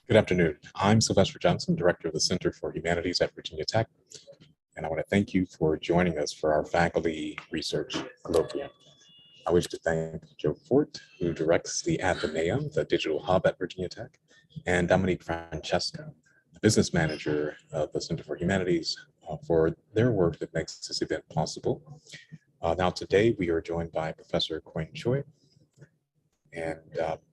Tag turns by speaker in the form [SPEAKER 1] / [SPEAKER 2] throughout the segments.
[SPEAKER 1] Good afternoon. I'm Sylvester Johnson, Director of the Center for Humanities at Virginia Tech, and I want to thank you for joining us for our faculty research colloquium. I wish to thank Joe Fort, who directs the Athenaeum, the digital hub at Virginia Tech, and Dominique Francesca, the business manager of the Center for Humanities, for their work that makes this event possible. Now today we are joined by Professor Koeun Choi, and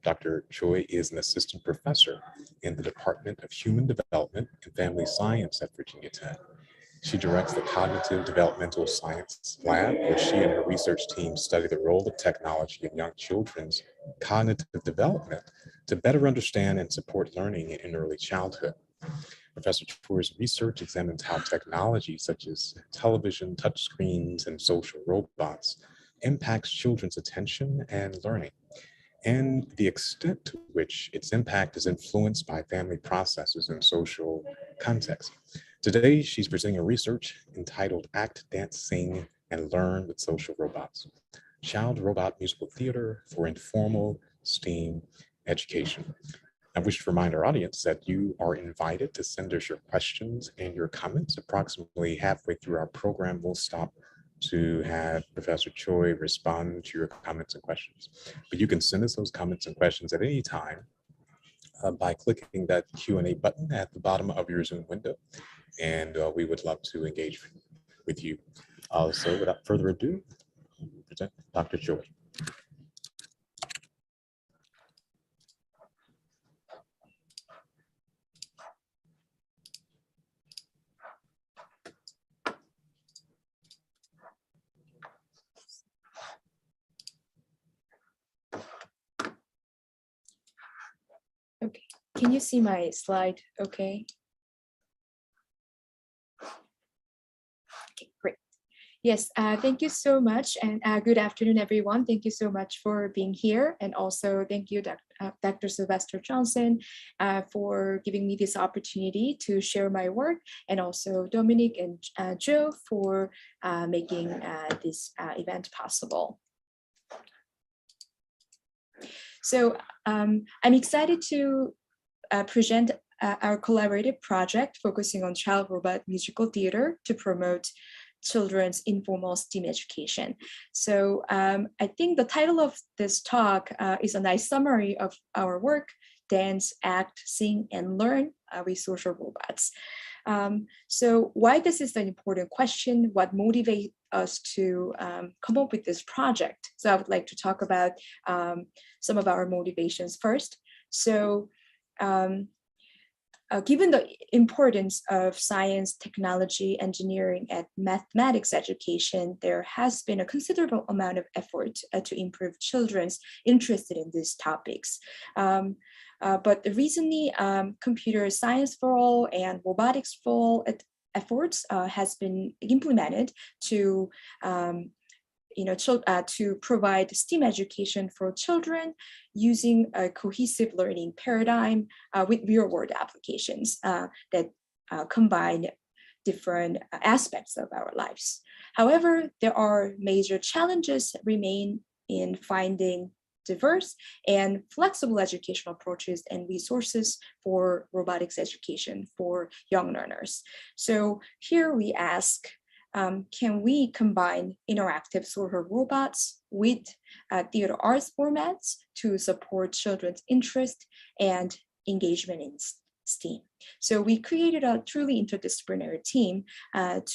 [SPEAKER 1] Dr. Choi is an assistant professor in the Department of Human Development and Family Science at Virginia Tech. She directs the Cognitive Developmental Science Lab, where she and her research team study the role of technology in young children's cognitive development to better understand and support learning in early childhood. Professor Choi's research examines how technology such as television, touchscreens, and social robots impacts children's attention and learning, and the extent to which its impact is influenced by family processes and social context. Today, she's presenting a research entitled Act, Dance, Sing, and Learn with Social Robots, Child Robot Musical Theater for Informal STEAM Education. I wish to remind our audience that you are invited to send us your questions and your comments. Approximately halfway through our program, we'll stop to have Professor Choi respond to your comments and questions. But you can send us those comments and questions at any time by clicking that Q&A button at the bottom of your Zoom window, and we would love to engage with you. So without further ado, present Dr. Choi.
[SPEAKER 2] Okay, can you see my slide? Okay. Okay, great. Yes, thank you so much, and good afternoon, everyone. Thank you so much for being here, and also thank you, Dr. Sylvester Johnson, for giving me this opportunity to share my work, and also Dominique and Joe for making this event possible. So I'm excited to present our collaborative project focusing on child robot musical theater to promote children's informal STEAM education. So I think the title of this talk is a nice summary of our work: dance, act, sing, and learn with social robots. So why this is an important question, what motivates us to come up with this project? So I would like to talk about some of our motivations first. So given the importance of science, technology, engineering, and mathematics education, there has been a considerable amount of effort to improve children's interest in these topics. But recently, computer science for all and robotics for all efforts has been implemented to to provide STEAM education for children using a cohesive learning paradigm with real-world applications that combine different aspects of our lives. However, there are major challenges that remain in finding diverse and flexible educational approaches and resources for robotics education for young learners. So here we ask, can we combine interactive social robots with theater arts formats to support children's interest and engagement in STEAM? So we created a truly interdisciplinary team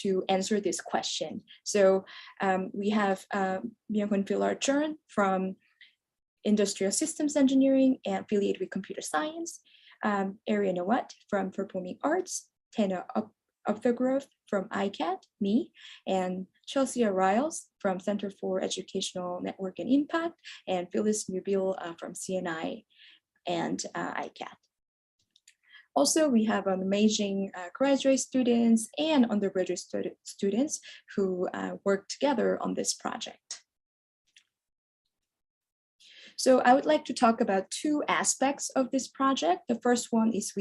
[SPEAKER 2] to answer this question. So we have Myung-Hun Villar-Jern from Industrial Systems Engineering and affiliated with Computer Science, Ariana Nawat from Performing Arts, Tana Upthegrove from ICAT, me, and Chelsea Riles from Center for Educational Network and Impact, and Phyllis Newbill from CNI and ICAT. Also, we have amazing graduate students and undergraduate students who work together on this project. So I would like to talk about two aspects of this project. The first one is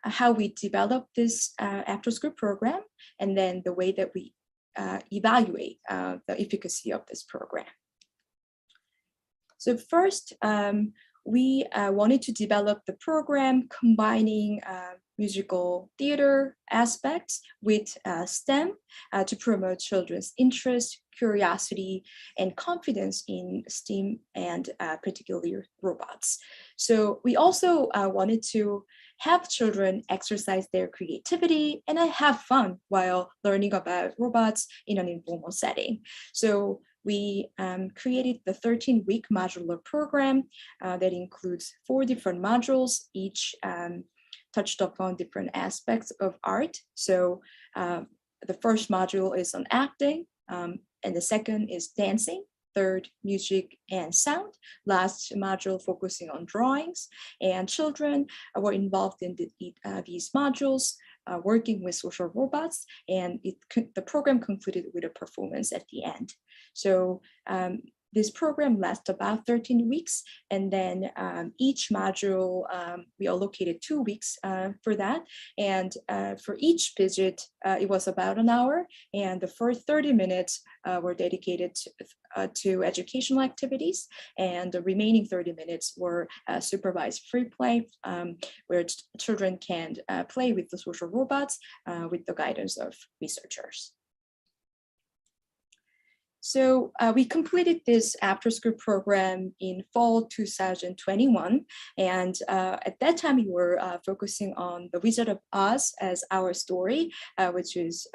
[SPEAKER 2] how we develop this after-school program, and then the way that we evaluate the efficacy of this program. So first, we wanted to develop the program combining musical theater aspects with STEM to promote children's interest, curiosity, and confidence in STEAM and particularly robots. So we also wanted to have children exercise their creativity and have fun while learning about robots in an informal setting. So we created the 13-week modular program that includes 4 different modules, each touched upon different aspects of art. So the first module is on acting, and the second is dancing. Third, music and sound. Last module focusing on drawings. And children were involved in these modules, working with social robots, and the program concluded with a performance at the end. So this program lasts about 13 weeks, and then each module, we allocated 2 weeks for that. And for each visit, it was about an hour, and the first 30 minutes were dedicated to educational activities, and the remaining 30 minutes were supervised free play, where children can play with the social robots with the guidance of researchers. So we completed this after-school program in fall 2021. And at that time, we were focusing on The Wizard of Oz as our story, which is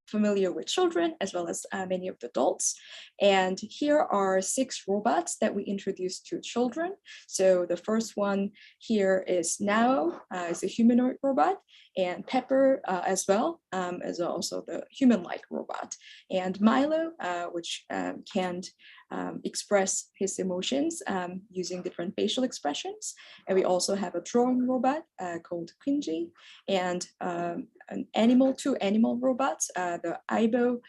[SPEAKER 2] familiar with children as well as many of the adults. And here are 6 robots that we introduced to children. So the first one here is Now, is a humanoid robot, and Pepper as well as also the human-like robot. And Milo, which can express his emotions using different facial expressions. And we also have a drawing robot called Quinji, and two animal robots, the Aibo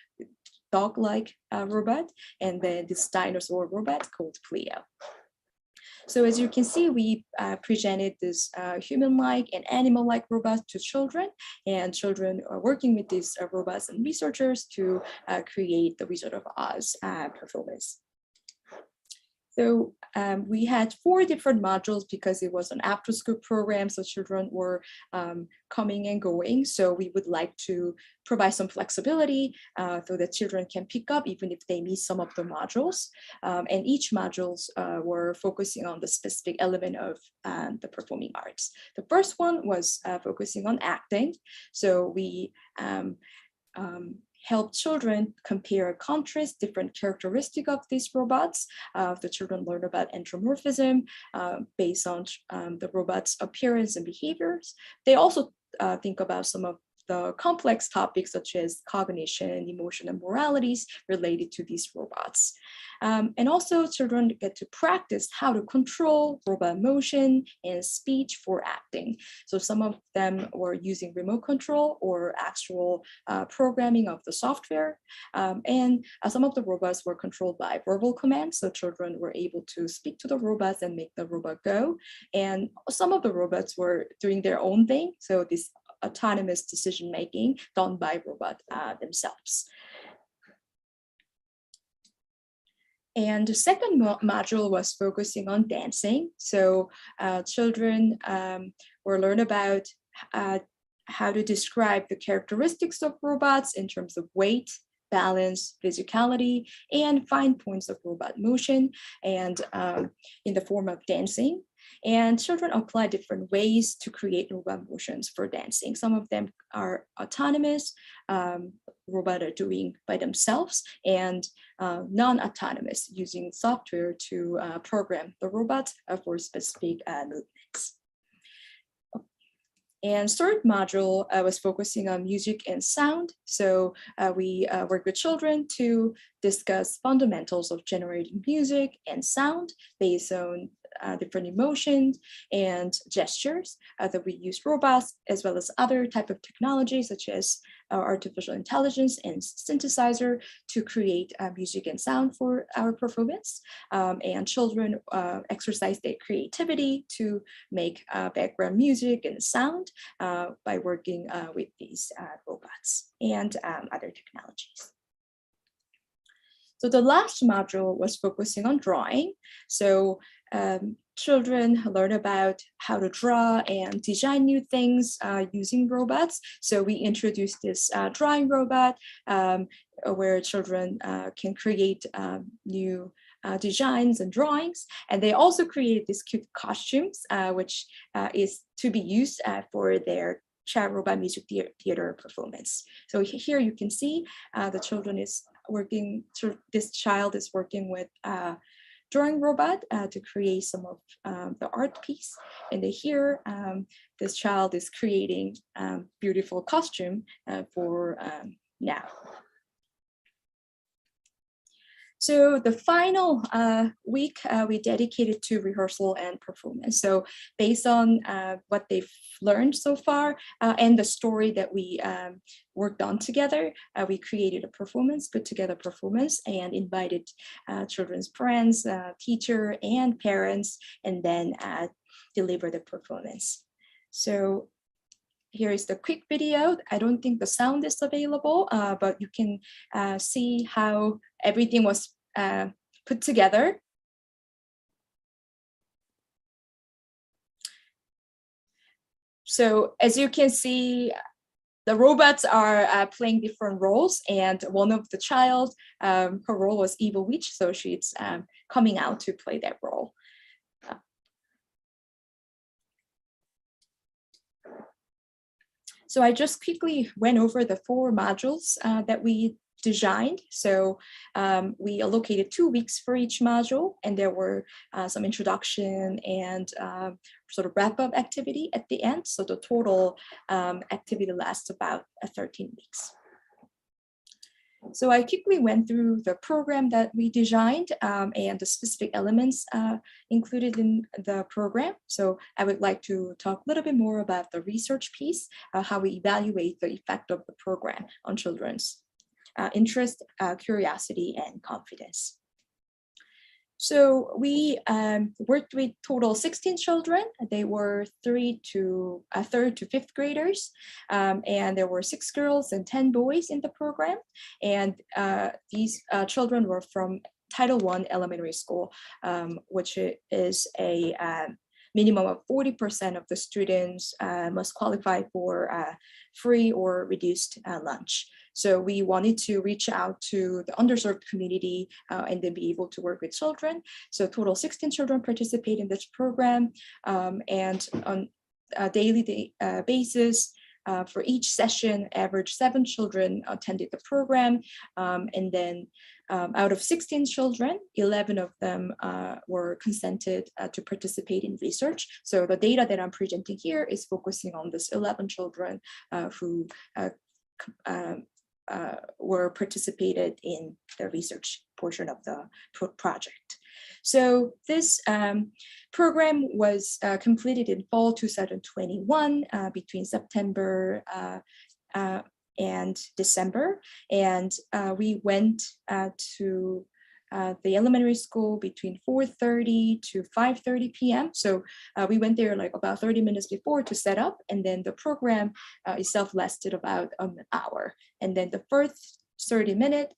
[SPEAKER 2] dog-like robot, and then this dinosaur robot called Pleo. So as you can see, we presented this human-like and animal-like robots to children, and children are working with these robots and researchers to create the Wizard of Oz performance. So we had 4 different modules because it was an after-school program, so children were coming and going. So we would like to provide some flexibility so that children can pick up even if they miss some of the modules. And each modules were focusing on the specific element of the performing arts. The first one was focusing on acting. So we help children compare and contrast different characteristics of these robots. The children learn about anthropomorphism based on the robot's appearance and behaviors. They also think about some of the complex topics such as cognition, emotion, and moralities related to these robots. And also children get to practice how to control robot motion and speech for acting. So some of them were using remote control or actual programming of the software. And some of the robots were controlled by verbal commands. So children were able to speak to the robots and make the robot go. And some of the robots were doing their own thing. So this autonomous decision-making done by robots themselves. And the second module was focusing on dancing. So children were learn about how to describe the characteristics of robots in terms of weight, balance, physicality, and fine points of robot motion, and in the form of dancing. And children apply different ways to create robot motions for dancing. Some of them are autonomous, robots are doing by themselves, and non-autonomous, using software to program the robot for specific movements. And third module was focusing on music and sound. So we work with children to discuss fundamentals of generating music and sound based on different emotions and gestures that we use robots as well as other type of technology such as artificial intelligence and synthesizer to create music and sound for our performance. And children exercise their creativity to make background music and sound by working with these robots and other technologies. So the last module was focusing on drawing. So children learn about how to draw and design new things using robots. So we introduced this drawing robot where children can create new designs and drawings. And they also created these cute costumes, which is to be used for their child robot music theater performance. So here you can see the children is working, this child is working with drawing robot to create some of the art piece. And here, this child is creating beautiful costume for now. So the final week we dedicated to rehearsal and performance. So based on what they've learned so far and the story that we worked on together, we created a performance, put together performance, and invited children's friends, teacher, and parents, and then deliver the performance. So here is the quick video. I don't think the sound is available, but you can see how everything was put together. So as you can see, the robots are playing different roles, and one of the child, her role was Evil Witch, so she's coming out to play that role. So I just quickly went over the 4 modules that we designed. So we allocated 2 weeks for each module, and there were some introduction and sort of wrap-up activity at the end. So the total activity lasts about 13 weeks. So I quickly went through the program that we designed and the specific elements included in the program. So I would like to talk a little bit more about the research piece, how we evaluate the effect of the program on children's interest, curiosity, and confidence. So we worked with total 16 children. They were 3rd to 5th graders, and there were 6 girls and 10 boys in the program. And these children were from Title I elementary school, which is a minimum of 40% of the students must qualify for free or reduced lunch. So we wanted to reach out to the underserved community and then be able to work with children. So total 16 children participate in this program, and on a daily basis, for each session, average 7 children attended the program, and then out of 16 children, 11 of them were consented to participate in research. So the data that I'm presenting here is focusing on this 11 children who were participated in the research portion of the project. So this program was completed in fall 2021 between September and December, and we went to the elementary school between 4:30 to 5:30 p.m. So we went there like about 30 minutes before to set up, and then the program itself lasted about an hour. And then the first 30 minutes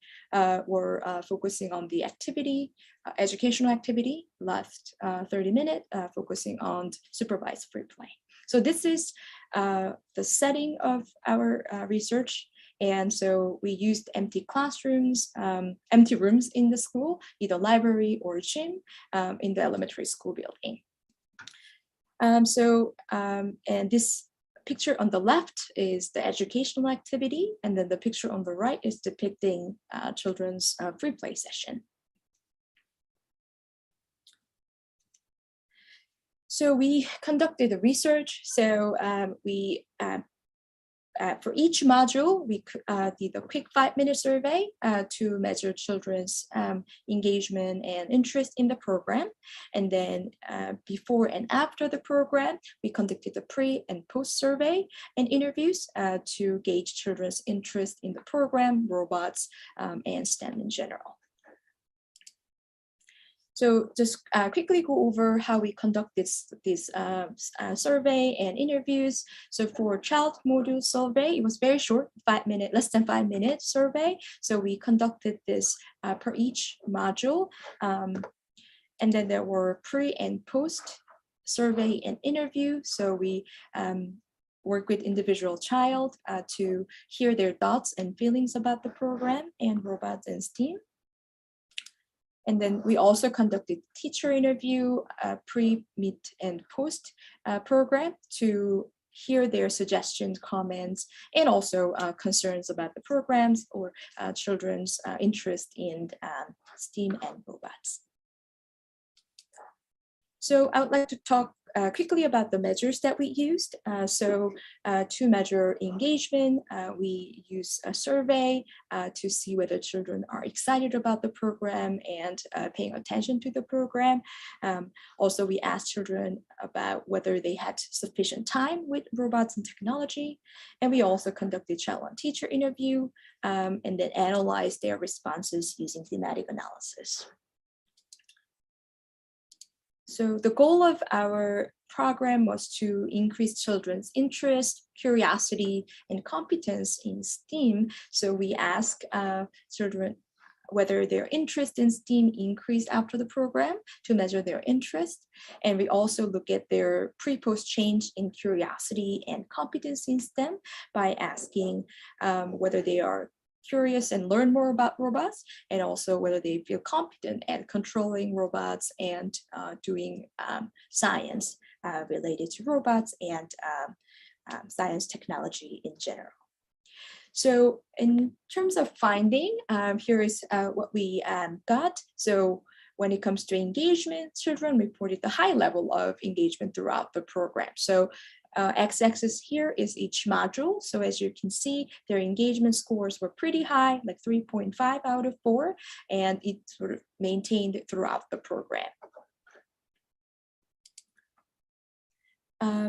[SPEAKER 2] were focusing on the activity, educational activity, last 30 minutes focusing on supervised free play. So this is the setting of our research. And so we used empty classrooms, empty rooms in the school, either library or gym in the elementary school building. And this picture on the left is the educational activity, and then the picture on the right is depicting children's free play session. So we conducted the research. So for each module, we did a quick 5-minute survey to measure children's engagement and interest in the program. And then before and after the program, we conducted the pre and post survey and interviews to gauge children's interest in the program, robots, and STEM in general. So just quickly go over how we conduct this survey and interviews. So for child module survey, it was very short, less than 5 minute survey. So we conducted this per each module. And then there were pre and post survey and interview. So we work with individual child to hear their thoughts and feelings about the program and robots and STEAM. And then we also conducted teacher interview, pre, mid, and post program to hear their suggestions, comments, and also concerns about the programs or children's interest in STEAM and robots. So I would like to talk quickly about the measures that we used. To measure engagement, we use a survey to see whether children are excited about the program and paying attention to the program. Also, we asked children about whether they had sufficient time with robots and technology. And we also conducted child and teacher interview and then analyzed their responses using thematic analysis. So the goal of our program was to increase children's interest, curiosity, and competence in STEAM. So we asked children whether their interest in STEAM increased after the program to measure their interest. And we also look at their pre-post change in curiosity and competence in STEM by asking whether they are curious and learn more about robots, and also whether they feel competent at controlling robots and doing science related to robots and science technology in general. So in terms of finding, here is what we got. So when it comes to engagement, children reported the high level of engagement throughout the program. So x-axis here is each module. So as you can see, their engagement scores were pretty high, like 3.5 out of 4, and it sort of maintained throughout the program.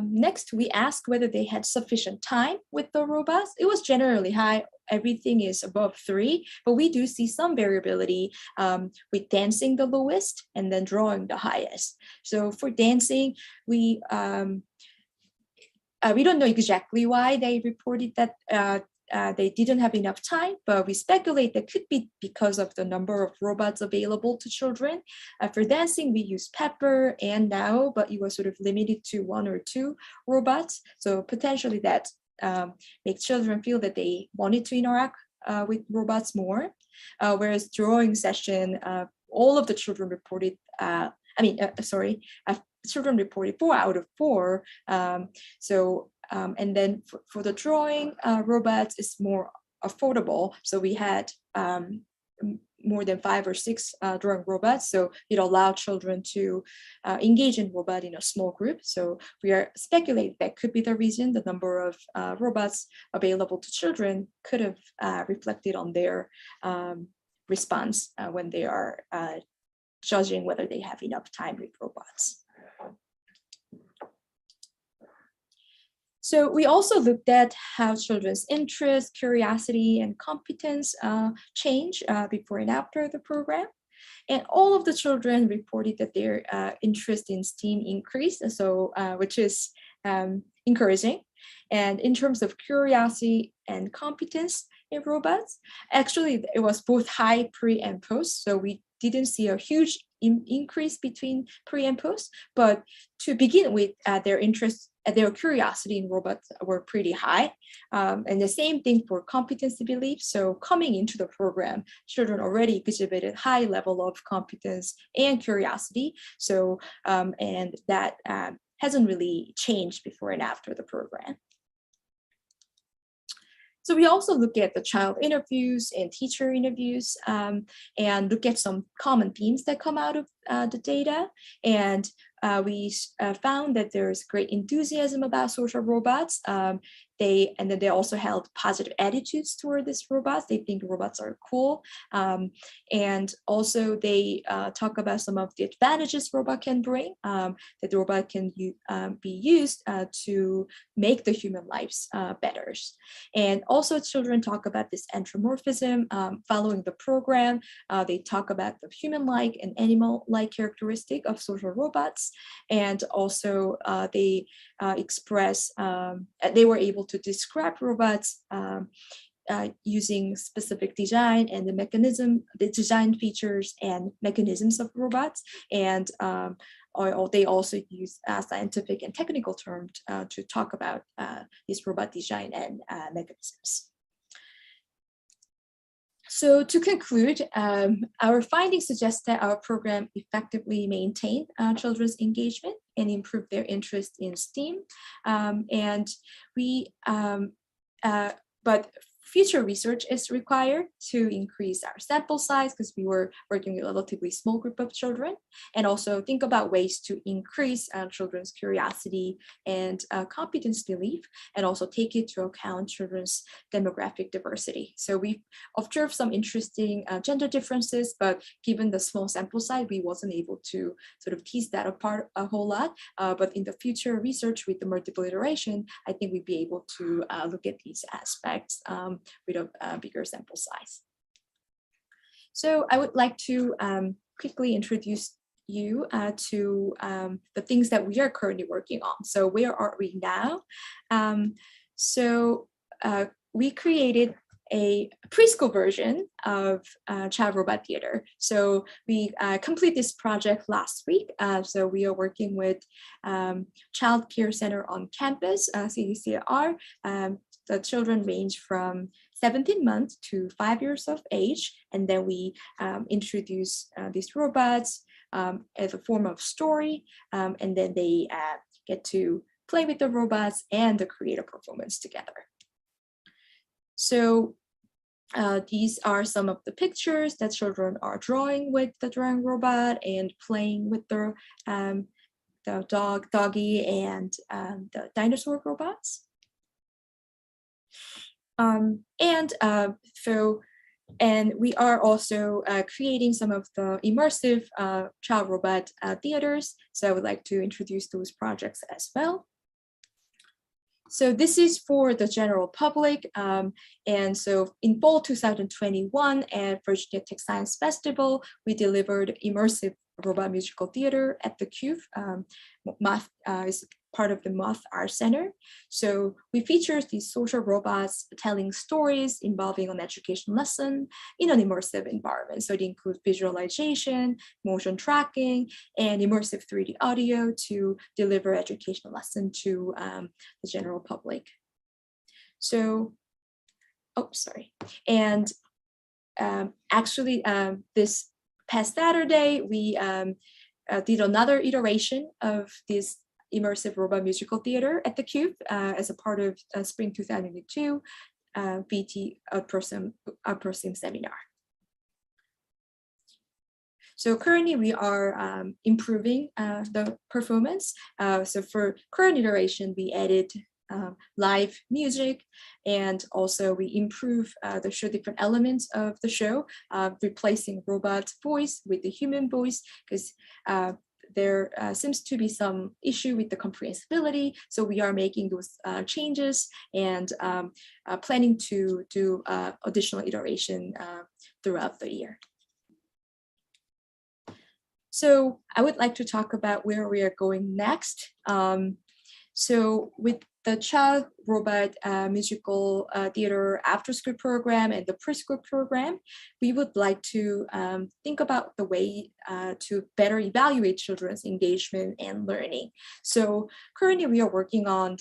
[SPEAKER 2] Next, we asked whether they had sufficient time with the robots. It was generally high. Everything is above 3, but we do see some variability with dancing the lowest and then drawing the highest. So for dancing, we don't know exactly why they reported that they didn't have enough time, but we speculate that could be because of the number of robots available to children. For dancing, we use Pepper and Now, but it was sort of limited to 1 or 2 robots. So potentially that makes children feel that they wanted to interact with robots more. Whereas drawing session, all of the children reported, children reported 4 out of 4. And then for the drawing, robots is more affordable. So we had more than 5 or 6 drawing robots. So it allowed children to engage in robot in a small group. So we are speculating that could be the reason the number of robots available to children could have reflected on their response when they are judging whether they have enough time with robots. So we also looked at how children's interest, curiosity, and competence change before and after the program. And all of the children reported that their interest in STEAM increased, so which is encouraging. And in terms of curiosity and competence in robots, actually it was both high pre and post. So we didn't see a huge increase between pre and post, but to begin with, their interest, their curiosity in robots were pretty high. And the same thing for competency belief. So coming into the program, children already exhibited high level of competence and curiosity. So, and that hasn't really changed before and after the program. So we also look at the child interviews and teacher interviews and look at some common themes that come out of the data. And we found that there's great enthusiasm about social robots. They also held positive attitudes toward these robots. They think robots are cool. And also they talk about some of the advantages robot can bring, that the robot can be used to make the human lives better. And also children talk about this anthropomorphism following the program. They talk about the human-like and animal-like characteristic of social robots. And also they express, they were able to describe robots using specific design and the design features and mechanisms of robots. And or they also use scientific and technical terms to talk about this robot design and mechanisms. So to conclude, our findings suggest that our program effectively maintained children's engagement and improved their interest in STEAM. But future research is required to increase our sample size because we were working with a relatively small group of children, and also think about ways to increase children's curiosity and competence belief, and also take into account children's demographic diversity. So we observed some interesting gender differences, but given the small sample size, we wasn't able to sort of tease that apart a whole lot. But in the future research with the multiple iteration, I think we'd be able to look at these aspects with a bigger sample size. So I would like to quickly introduce you to the things that we are currently working on. So where are we now? We created a preschool version of Child Robot Theater. So we completed this project last week. So we are working with Child Care Center on campus, CDCR. The children range from 17 months to 5 years of age. And then we introduce these robots as a form of story. And then they get to play with the robots and the creative performance together. So these are some of the pictures that children are drawing with the drawing robot and playing with the doggy and the dinosaur robots. And we are also creating some of the immersive child robot theaters. So I would like to introduce those projects as well. So this is for the general public. And so in fall 2021 at Virginia Tech Science Festival, we delivered immersive robot musical theater at the CUF. Math is part of the Math Art Center. So we feature these social robots telling stories involving an education lesson in an immersive environment. So it includes visualization, motion tracking, and immersive 3D audio to deliver educational lesson to the general public. So, And actually, this past Saturday, we did another iteration of this immersive robot musical theater at the CUF as a part of Spring 2022 VT Outpersim seminar. So currently we are improving the performance. So for current iteration, we added live music, and also we improve the show different elements of the show, replacing robot voice with the human voice, because there seems to be some issue with the comprehensibility. So we are making those changes and planning to do additional iteration throughout the year. So I would like to talk about where we are going next. So with the Child Robot Musical Theater Afterschool program and the preschool program, we would like to think about the way to better evaluate children's engagement and learning. So currently we are working on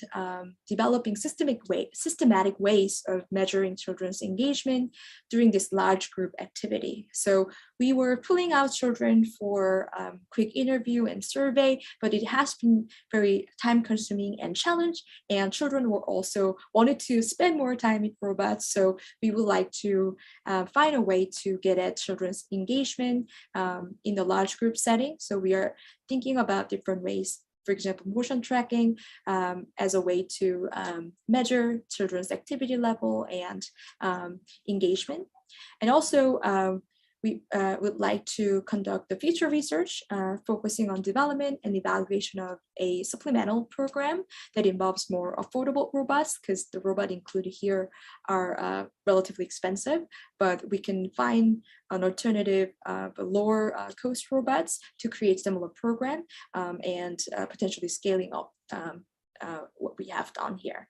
[SPEAKER 2] developing systematic ways of measuring children's engagement during this large group activity. So we were pulling out children for quick interview and survey, but it has been very time consuming and challenging, and children were also wanted to spend more time with robots. So we would like to find a way to get at children's engagement in the large group setting. So we are thinking about different ways, for example, motion tracking as a way to measure children's activity level and engagement. And also we would like to conduct the future research focusing on development and evaluation of a supplemental program that involves more affordable robots, because the robot included here are relatively expensive, but we can find an alternative lower cost robots to create similar program and potentially scaling up what we have done here.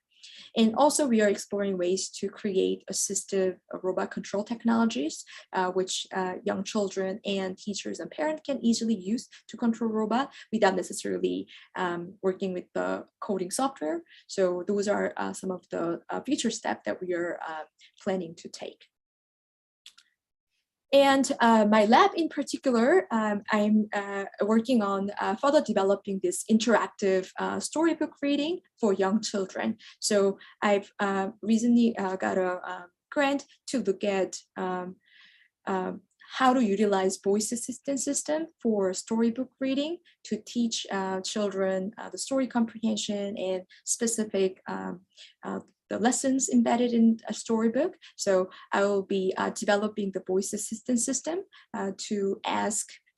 [SPEAKER 2] And also we are exploring ways to create assistive robot control technologies, which young children and teachers and parents can easily use to control robot without necessarily working with the coding software. So those are some of the future steps that we are planning to take. And my lab in particular, I'm working on further developing this interactive storybook reading for young children. So I've recently got a grant to look at how to utilize voice assistant system for storybook reading to teach children the story comprehension and specific the lessons embedded in a storybook. So I will be developing the voice assistant system to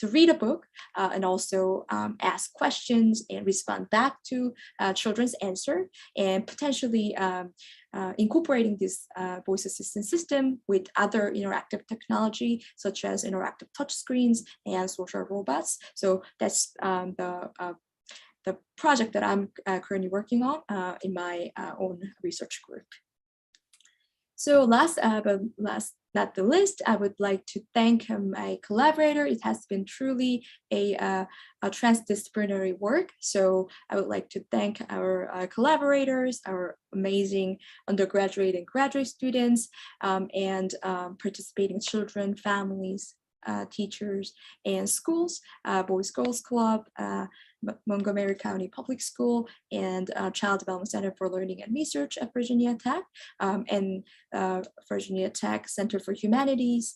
[SPEAKER 2] read a book and also ask questions and respond back to children's answer, and potentially incorporating this voice assistant system with other interactive technology, such as interactive touchscreens and social robots. So that's the project that I'm currently working on in my own research group. So last but not the least, I would like to thank my collaborator. It has been truly a transdisciplinary work. So I would like to thank our collaborators, our amazing undergraduate and graduate students, and participating children, families, teachers, and schools, Boys Girls Club, Montgomery County Public School, and Child Development Center for Learning and Research at Virginia Tech, and Virginia Tech Center for Humanities,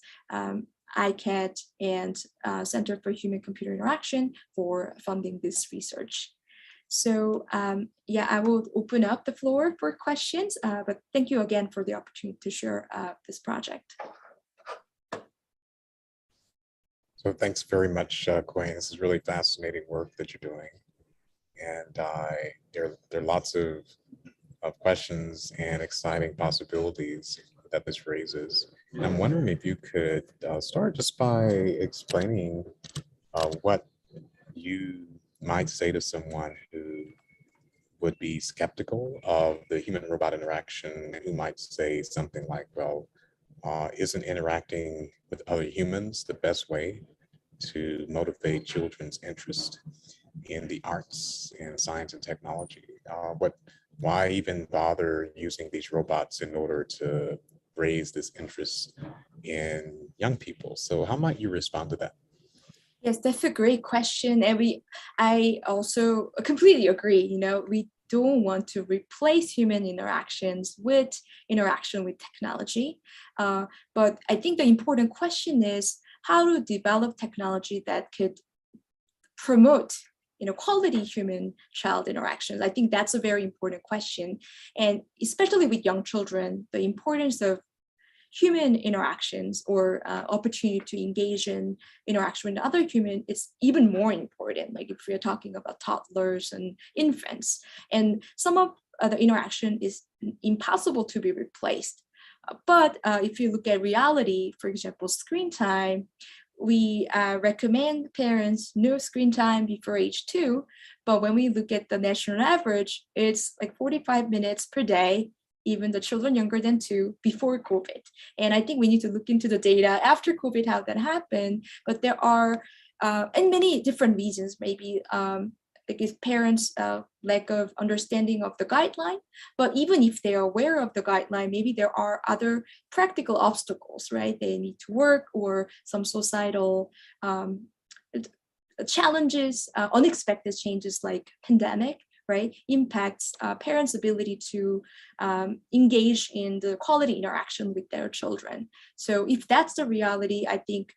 [SPEAKER 2] ICAT, and Center for Human-Computer Interaction for funding this research. So yeah, I will open up the floor for questions, but thank you again for the opportunity to share this project.
[SPEAKER 1] So thanks very much, Koeun. This is really fascinating work that you're doing. And there are lots of questions and exciting possibilities that this raises. And I'm wondering if you could start just by explaining what you might say to someone who would be skeptical of the human-robot interaction, who might say something like, well, isn't interacting with other humans the best way to motivate children's interest in the arts and science and technology? Why even bother using these robots in order to raise this interest in young people? So how might you respond to that?
[SPEAKER 2] Yes, that's a great question. And I also completely agree. You know, we don't want to replace human interactions with interaction with technology. But I think the important question is how to develop technology that could promote quality human-child interactions. I think that's a very important question. And especially with young children, the importance of human interactions or opportunity to engage in interaction with other human is even more important. Like if we're talking about toddlers and infants, and some of the interaction is impossible to be replaced. But if you look at reality, for example, screen time, we recommend parents no screen time before age 2, but when we look at the national average, it's like 45 minutes per day, even the children younger than 2 before COVID. And I think we need to look into the data after COVID, how that happened, but there are, and many different reasons, maybe because parents' lack of understanding of the guideline, but even if they are aware of the guideline, maybe there are other practical obstacles, right? They need to work or some societal challenges, unexpected changes like pandemic, right? Impacts parents' ability to engage in the quality interaction with their children. So if that's the reality, I think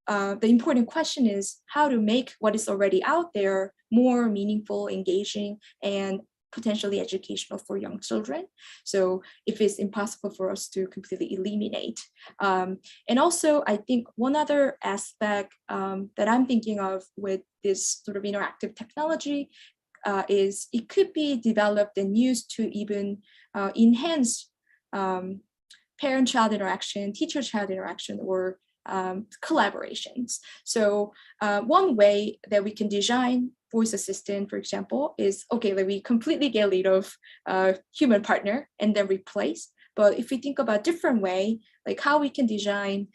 [SPEAKER 2] the important question is how to make what is already out there more meaningful, engaging, and potentially educational for young children. So if it's impossible for us to completely eliminate. And also, I think one other aspect that I'm thinking of with this sort of interactive technology is it could be developed and used to even enhance parent-child interaction, teacher-child interaction, or collaborations. So one way that we can design voice assistant, for example, is, okay, like we completely get rid of human partner and then replace. But if we think about different way, like how we can design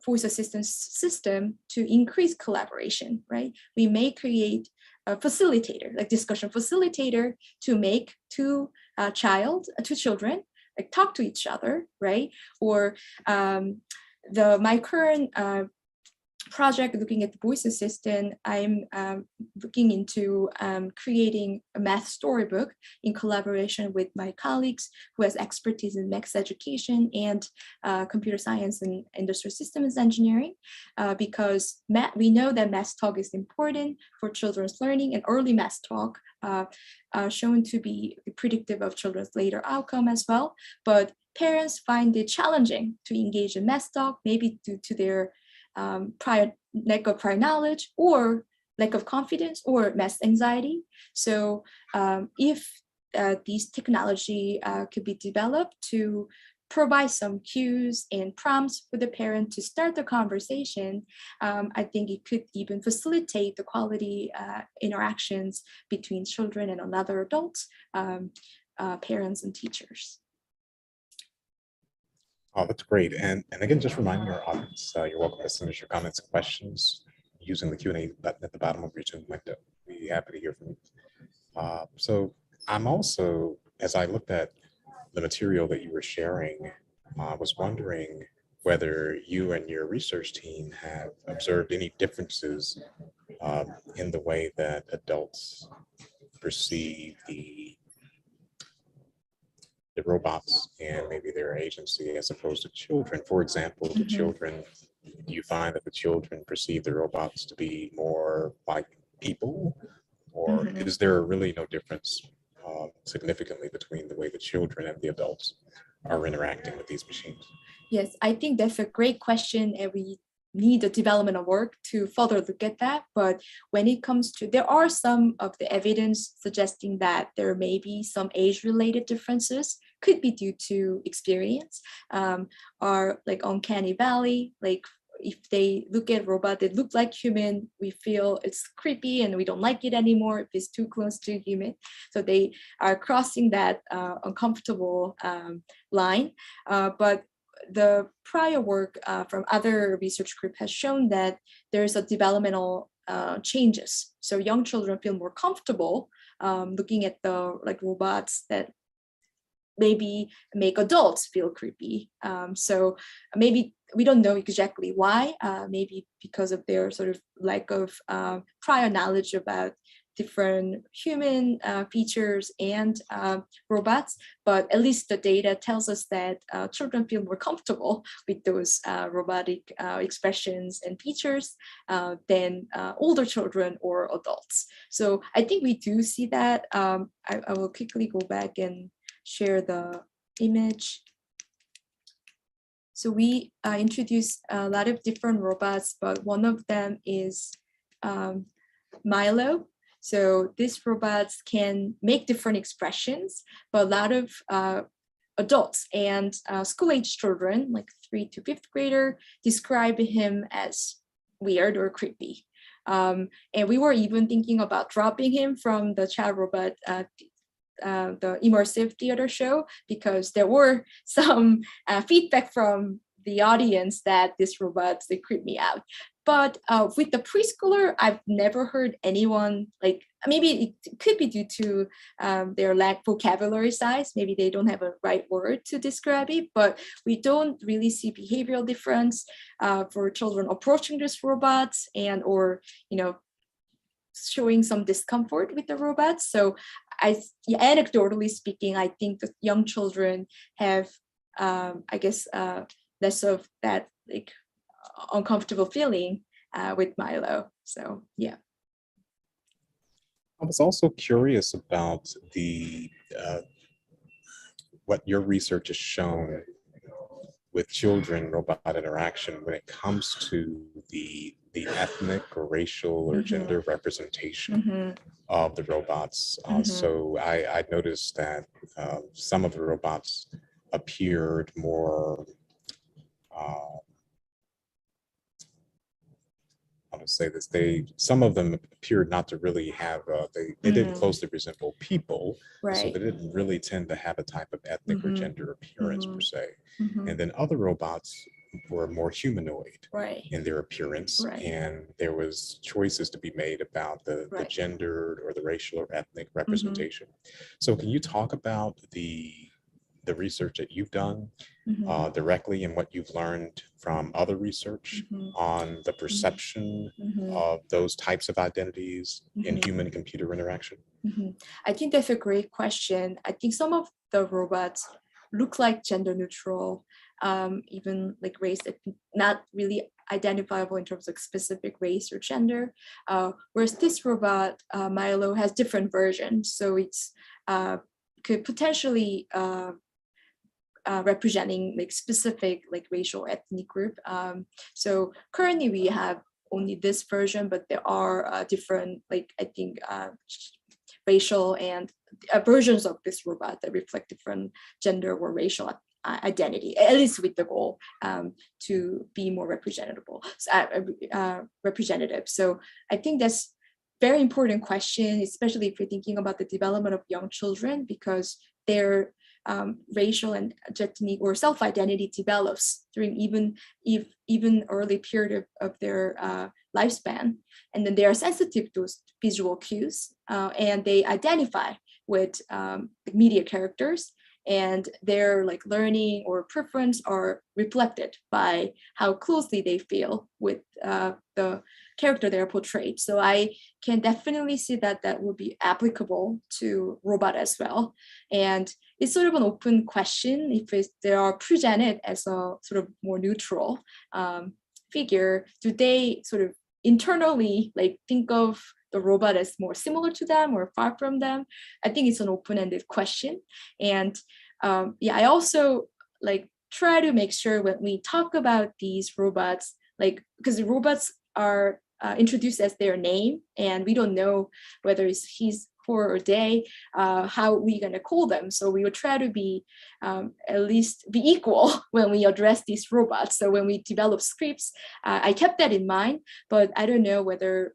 [SPEAKER 2] voice assistance system to increase collaboration, right? We may create a facilitator, like discussion facilitator, to make two children like talk to each other, right? Or my current project looking at the voice assistant, I'm looking into creating a math storybook in collaboration with my colleagues who has expertise in math education and computer science and industrial systems engineering, because we know that math talk is important for children's learning, and early math talk shown to be predictive of children's later outcome as well. But parents find it challenging to engage in math talk, maybe due to their lack of prior knowledge or lack of confidence or math anxiety. So if these technology could be developed to provide some cues and prompts for the parent to start the conversation, I think it could even facilitate the quality interactions between children and another adults, parents and teachers.
[SPEAKER 1] Oh, that's great. And again, just reminding our audience, you're welcome to send us your comments and questions using the Q&A button at the bottom of your Zoom window. We'd be happy to hear from you. So I'm also, as I looked at the material that you were sharing, I was wondering whether you and your research team have observed any differences in the way that adults perceive the robots and maybe their agency as opposed to children. For example, the children, do you find that the children perceive the robots to be more like people, or is there really no difference significantly between the way the children and the adults are interacting with these machines?
[SPEAKER 2] Yes, I think that's a great question, and we need the development of work to further look at that. But when it comes to, there are some of the evidence suggesting that there may be some age-related differences, could be due to experience, or like uncanny valley, like if they look at robot that look like human, we feel it's creepy and we don't like it anymore if it's too close to human. So they are crossing that uncomfortable line. But the prior work from other research group has shown that there's a developmental changes. So young children feel more comfortable looking at the robots that maybe make adults feel creepy. So maybe we don't know exactly why, maybe because of their sort of lack of prior knowledge about different human features and robots, but at least the data tells us that children feel more comfortable with those robotic expressions and features than older children or adults. So I think we do see that. I will quickly go back and share the image. So we introduced a lot of different robots, but one of them is Milo. So these robots can make different expressions, but a lot of adults and school-age children, like 3rd to 5th grader, describe him as weird or creepy. And we were even thinking about dropping him from the child robot the immersive theater show, because there were some feedback from the audience that this robots, they creep me out. But with the preschooler, I've never heard anyone, like, maybe it could be due to their lack vocabulary size. Maybe they don't have a right word to describe it, but we don't really see behavioral difference for children approaching these robots and, or, showing some discomfort with the robots. So anecdotally speaking, I think that young children have, less of that uncomfortable feeling with Milo. So yeah.
[SPEAKER 1] I was also curious about what your research has shown with children robot interaction when it comes to the ethnic or racial or gender representation of the robots. So I noticed that some of the robots appeared more want to say this. Some of them appeared not to really have, they didn't closely resemble people. So
[SPEAKER 2] Right.
[SPEAKER 1] they didn't really tend to have a type of ethnic or gender appearance per se. And then other robots were more humanoid
[SPEAKER 2] Right.
[SPEAKER 1] in their appearance.
[SPEAKER 2] Right.
[SPEAKER 1] And there was choices to be made about the gender or the racial or ethnic representation. So can you talk about the research that you've done directly and what you've learned from other research on the perception of those types of identities in human computer interaction?
[SPEAKER 2] I think that's a great question. I think some of the robots look like gender neutral, even like race, not really identifiable in terms of specific race or gender. Whereas this robot, Milo, has different versions. So it's could potentially representing like specific like racial ethnic group. So currently we have only this version, but there are different, like I think racial and versions of this robot that reflect different gender or racial identity, at least with the goal to be more representative. So I think that's very important question, especially if you're thinking about the development of young children, because their racial and ethnic or self-identity develops during even early period of their lifespan, and then they are sensitive to visual cues, and they identify with media characters, and their like learning or preference are reflected by how closely they feel with the character they are portrayed. So I can definitely see that that would be applicable to robot as well. And it's sort of an open question if they are presented as a sort of more neutral figure. Do they sort of internally like think of the robot as more similar to them or far from them? I think it's an open-ended question. And I also like try to make sure when we talk about these robots, like because the robots are introduced as their name, and we don't know whether it's he's, her, or they, how we're gonna call them. So we would try to be at least be equal when we address these robots. So when we develop scripts, I kept that in mind, but I don't know whether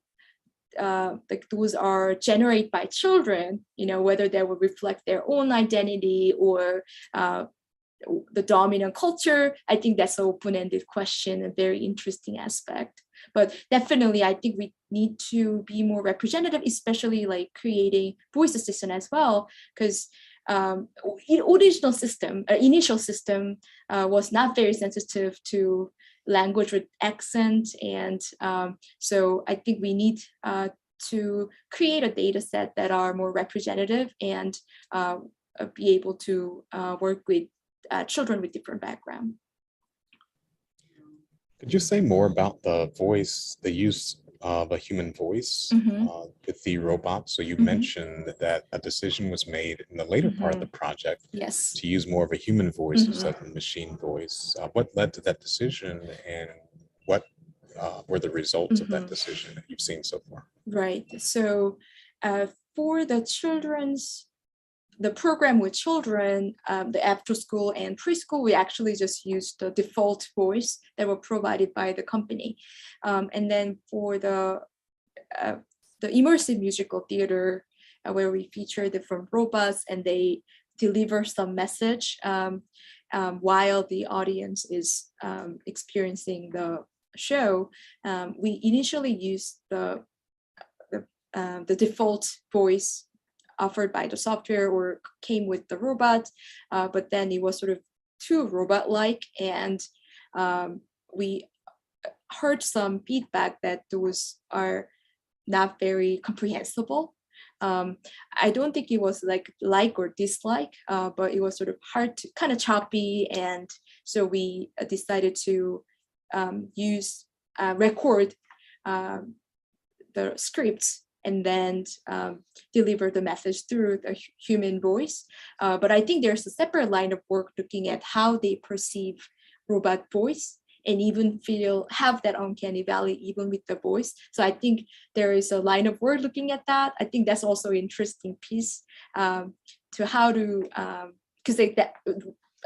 [SPEAKER 2] like those are generated by children, whether they will reflect their own identity or the dominant culture. I think that's an open-ended question, a very interesting aspect. But definitely, I think we need to be more representative, especially like creating voice assistant as well, because initial system was not very sensitive to language with accent, and so I think we need to create a data set that are more representative and be able to work with children with different background.
[SPEAKER 1] Could you say more about the use of a human voice with the robot? So you mentioned that a decision was made in the later part of the project to use more of a human voice instead of a machine voice. What led to that decision, and what were the results of that decision that you've seen so far?
[SPEAKER 2] Right. So for the program with children, the after school and preschool, we actually just used the default voice that were provided by the company. And then for the immersive musical theater, where we feature different robots and they deliver some message while the audience is experiencing the show, we initially used the default voice offered by the software or came with the robot, but then it was sort of too robot-like, and we heard some feedback that those are not very comprehensible. I don't think it was like or dislike, but it was sort of hard to kind of choppy, and so we decided to record the scripts and then deliver the message through the human voice. But I think there's a separate line of work looking at how they perceive robot voice and even have that uncanny valley even with the voice. So I think there is a line of work looking at that. I think that's also an interesting piece to how to, because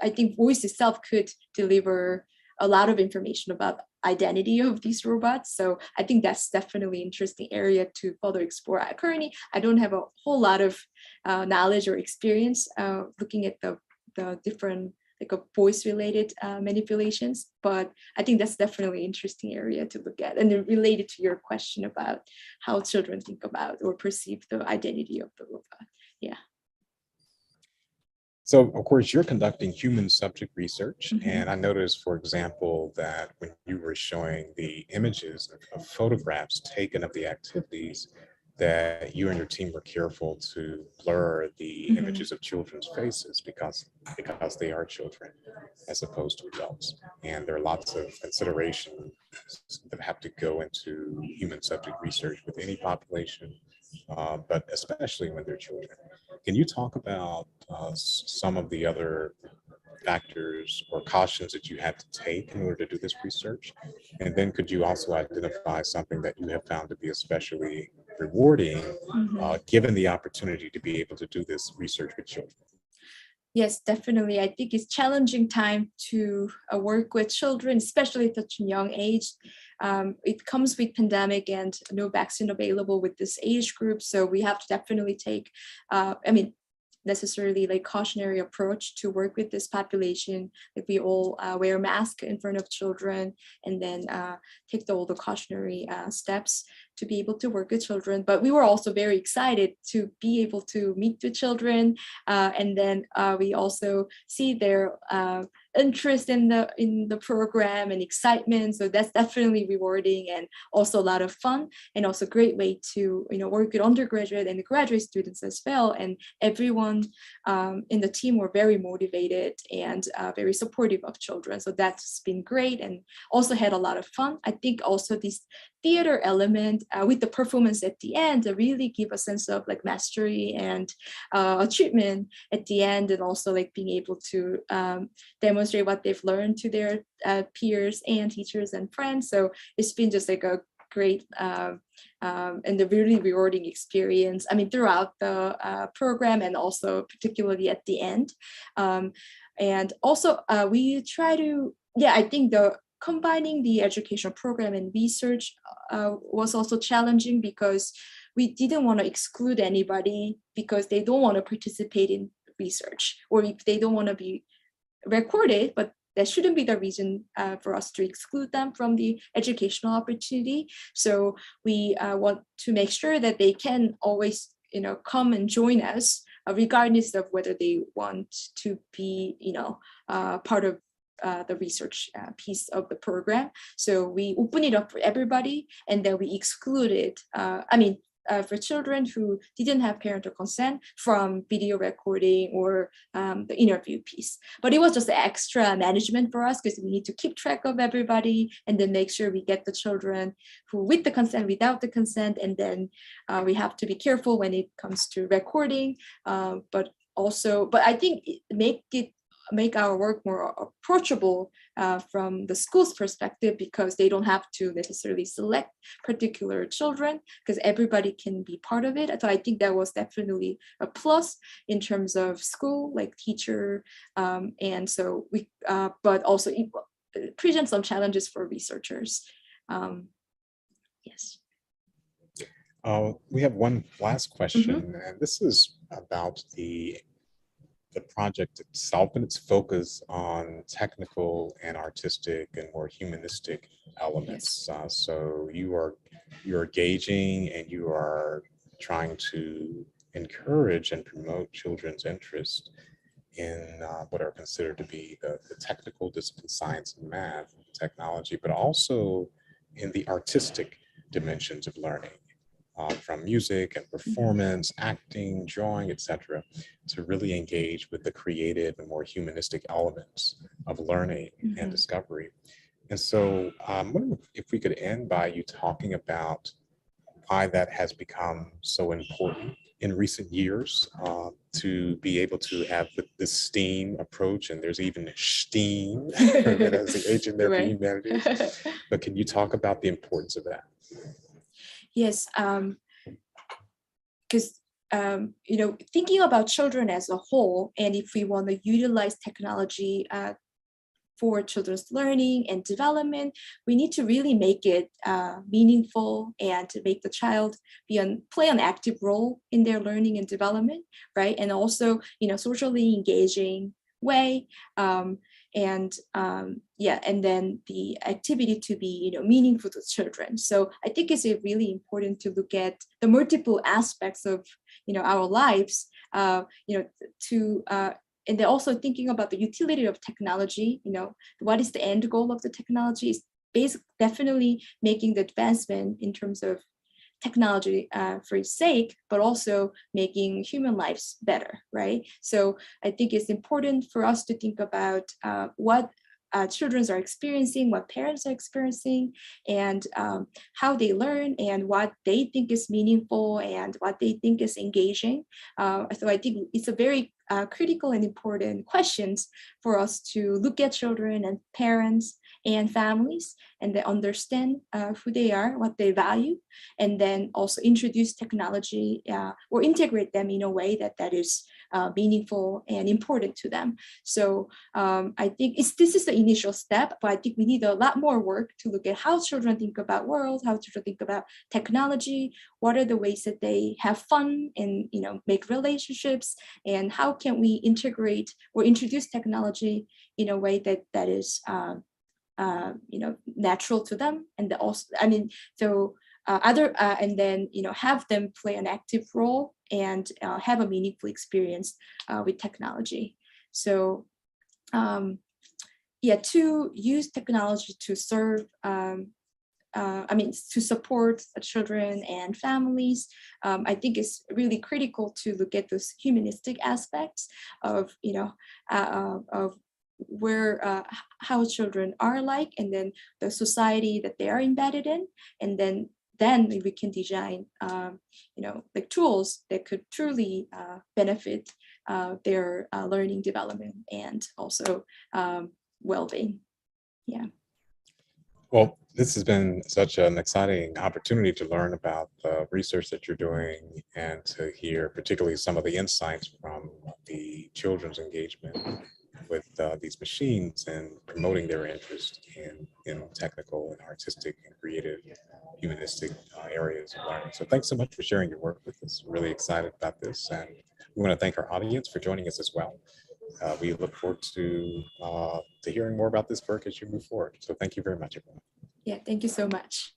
[SPEAKER 2] I think voice itself could deliver a lot of information about identity of these robots. So I think that's definitely an interesting area to further explore. Currently, I don't have a whole lot of knowledge or experience looking at the different like a voice related manipulations, but I think that's definitely an interesting area to look at, and then related to your question about how children think about or perceive the identity of the robot. Yeah.
[SPEAKER 1] So, of course, you're conducting human subject research,
[SPEAKER 2] Mhm.
[SPEAKER 1] and I noticed, for example, that when you were showing the images of photographs taken of the activities, that you and your team were careful to blur the
[SPEAKER 2] Mhm.
[SPEAKER 1] images of children's faces because they are children as opposed to adults, and there are lots of considerations that have to go into human subject research with any population, but especially when they're children. Can you talk about some of the other factors or cautions that you had to take in order to do this research? And then could you also identify something that you have found to be especially rewarding,
[SPEAKER 2] Mhm.
[SPEAKER 1] given the opportunity to be able to do this research with children?
[SPEAKER 2] Yes, definitely. I think it's challenging time to work with children, especially at such a young age. It comes with pandemic and no vaccine available with this age group. So we have to definitely take, necessarily like cautionary approach to work with this population. Like we all wear masks in front of children, and then take all the cautionary steps to be able to work with children. But we were also very excited to be able to meet the children, and then we also see their interest in the program and excitement. So that's definitely rewarding and also a lot of fun, and also a great way to work with undergraduate and graduate students as well. And everyone in the team were very motivated and very supportive of children. So that's been great, and also had a lot of fun. I think also this theater element with the performance at the end really give a sense of like mastery and achievement at the end, and also like being able to demonstrate what they've learned to their peers and teachers and friends. So it's been just like a great and a really rewarding experience. I mean, throughout the program, and also particularly at the end. And also we try to, yeah, I think the combining the educational program and research was also challenging, because we didn't want to exclude anybody because they don't want to participate in research, or if they don't want to be recorded, but that shouldn't be the reason for us to exclude them from the educational opportunity. So we want to make sure that they can always, come and join us, regardless of whether they want to be, part of the research piece of the program. So we open it up for everybody, and then we excluded, for children who didn't have parental consent, from video recording or the interview piece. But it was just extra management for us, because we need to keep track of everybody and then make sure we get the children who with the consent, without the consent, and then we have to be careful when it comes to recording. But I think make our work more approachable from the school's perspective, because they don't have to necessarily select particular children, because everybody can be part of it. So I think that was definitely a plus in terms of school, like teacher, and so we, but also it presents some challenges for researchers. Yes.
[SPEAKER 1] We have one last question,
[SPEAKER 2] Mm-hmm.
[SPEAKER 1] and this is about the project itself and its focus on technical and artistic and more humanistic elements. So you're gauging and you are trying to encourage and promote children's interest in what are considered to be the technical discipline, science and math, technology, but also in the artistic dimensions of learning. From music and performance, acting, drawing, etc., to really engage with the creative and more humanistic elements of learning and discovery. And so I'm wondering if we could end by you talking about why that has become so important in recent years, to be able to have the STEAM approach, and there's even STEAM as the H in there for
[SPEAKER 2] Right.
[SPEAKER 1] humanities. But can you talk about the importance of that?
[SPEAKER 2] Yes, because thinking about children as a whole, and if we want to utilize technology for children's learning and development, we need to really make it meaningful and to make the child play an active role in their learning and development, right? And also, socially engaging way. And then the activity to be meaningful to children. So I think it's really important to look at the multiple aspects of our lives, and they're also thinking about the utility of technology. What is the end goal of the technology? Is definitely making the advancement in terms of technology for its sake, but also making human lives better, right? So I think it's important for us to think about what children are experiencing, what parents are experiencing, and how they learn, and what they think is meaningful, and what they think is engaging. So I think it's a very critical and important questions for us to look at children and parents and families, and they understand who they are, what they value, and then also introduce technology or integrate them in a way that is meaningful and important to them. So I think this is the initial step, but I think we need a lot more work to look at how children think about world, how children think about technology, what are the ways that they have fun and make relationships, and how can we integrate or introduce technology in a way that is natural to them, and also, and then have them play an active role and have a meaningful experience with technology. So to use technology to serve, to support children and families, I think it's really critical to look at those humanistic aspects of where how children are like, and then the society that they are embedded in, and then we can design like tools that could truly benefit their learning development and also well-being. Yeah.
[SPEAKER 1] Well, this has been such an exciting opportunity to learn about the research that you're doing and to hear particularly some of the insights from the children's engagement with these machines and promoting their interest in technical and artistic and creative humanistic areas of learning. So thanks so much for sharing your work with us. Really excited about this, and we want to thank our audience for joining us as well. We look forward to hearing more about this work as you move forward. So thank you very much, everyone.
[SPEAKER 2] Yeah, thank you so much.